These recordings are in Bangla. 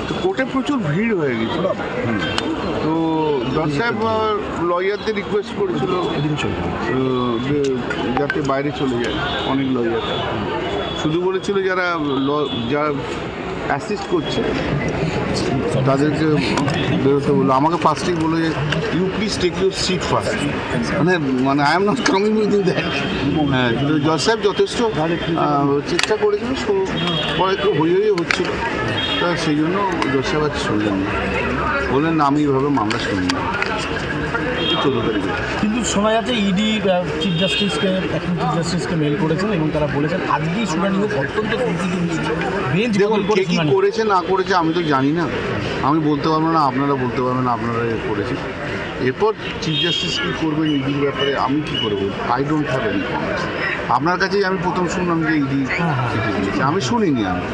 তো কোর্টে প্রচুর ভিড় হয়ে গেছিল। তো জজ সাহেব লয়ারদের রিকোয়েস্ট করেছিল যে যাতে বাইরে চলে যায় অনেক লয়ার, শুধু বলেছিল যারা অ্যাসিস্ট করছে তাদেরকে বেরোতে বললো। আমাকে ফার্স্টেই বলে যে you please take your seat first, মানে I am not coming within that. হ্যাঁ, কিন্তু জজ সাহেব যথেষ্ট চেষ্টা করেছিল, পরে একটু হয়ে হচ্ছিল, তা সেই জন্য জজ সাহেব আর শুনলেন না, বললেন না আমি এইভাবে মামলা শুনি না। 14 তারিখে কিন্তু শোনা যাচ্ছে ইডি চিফ জাস্টিসকে মেল করেছেন এবং তারা বলেছেন আজকেই শুনানি হোক, অত্যন্ত বেঞ্চ দেখুন কে কী করেছে না করেছে আমি তো জানি না, আমি বলতে পারবো না, আপনারা বলতে পারবেন না আপনারা করেছেন। এরপর চিফ জাস্টিস কী করবেন ইডির ব্যাপারে আমি কী করে বলবো, I don't have any comments. আপনার কাছেই আমি প্রথম শুনলাম যে ইডি চিঠি দিয়েছে, আমি শুনিনি, আমি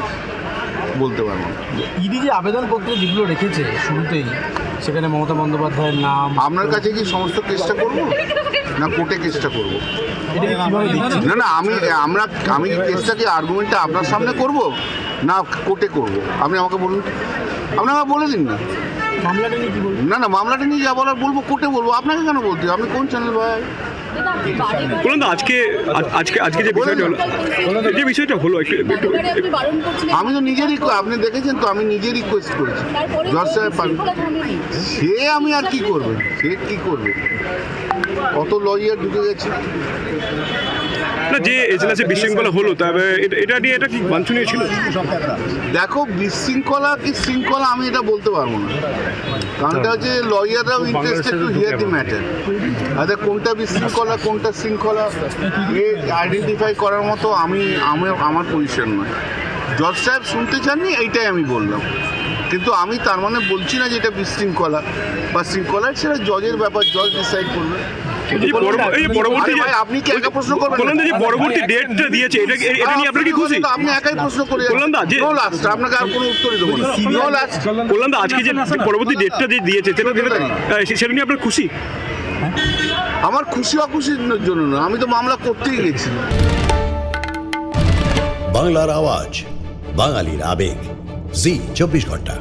বলতে পারবো না। ইডি যে আবেদনপত্র যেগুলো রেখেছে শুরুতেই, সেখানে মমতা বন্দ্যোপাধ্যায়ের নাম, আপনার কাছে কি সমস্ত কেসটা করবো না কোর্টে কেসটা করবো? না না, আমি কেসটাকে আর্গুমেন্টটা আপনার সামনে করব না কোর্টে করব, আপনি আমাকে বলুন, আপনি আমাকে বলে দিন না। মামলাটা নিয়ে কি বলবেন? না না, মামলাটা নিয়ে যা বলার বলবো, কোর্টে বলবো। আপনাকে কেন বলতে হবে? আপনি কোন চ্যানেল ভাই? বলুন না, আজকে যে বিষয়টা হলো একটু আমি তো নিজেরই, আপনি দেখেছেন তো, আমি নিজে রিকোয়েস্ট করেছি জজ সাহেব, সে আমি আর কি করবেন, সে কি করবে, কত লয়ার ঢুকে গেছে না, যে এজলাসে বিশৃঙ্খলা হলো, তবে এটা নিয়ে এটা কি বাঞ্ছনীয় ছিল? দেখো, বিশৃঙ্খলা কি শৃঙ্খলা আমি এটা বলতে পারবো না, কারণটা হচ্ছে লয়াররাও interested to hear the matter. আচ্ছা, কোনটা বিশৃঙ্খলা কোনটা শৃঙ্খলা আইডেন্টিফাই করার মতো আমার পজিশন নয়। জজ সাহেব শুনতে চাননি, এইটাই আমি বললাম, কিন্তু আমি তার মানে বলছি না যে এটা বিশৃঙ্খলা বা শৃঙ্খলা, সেটা জজের ব্যাপার, জজ ডিসাইড করবে। আপনি কি একা প্রশ্ন করবেন? পরবর্তী ডেটটা দিয়েছে, এটা নিয়ে আপনি কি খুশি? আপনি একাই প্রশ্ন করে আপনাকে আর কোনো উত্তরই দেবো না। বললাম না, আজকে যে পরবর্তী ডেটটা যে দিয়েছে সেটা নিয়ে আপনার খুশি? আমার খুশি অখুশির জন্য না, আমি তো মামলা করতেই গেছি। বাংলার আওয়াজ, বাঙালির আবেগ, জি 24 ঘন্টা।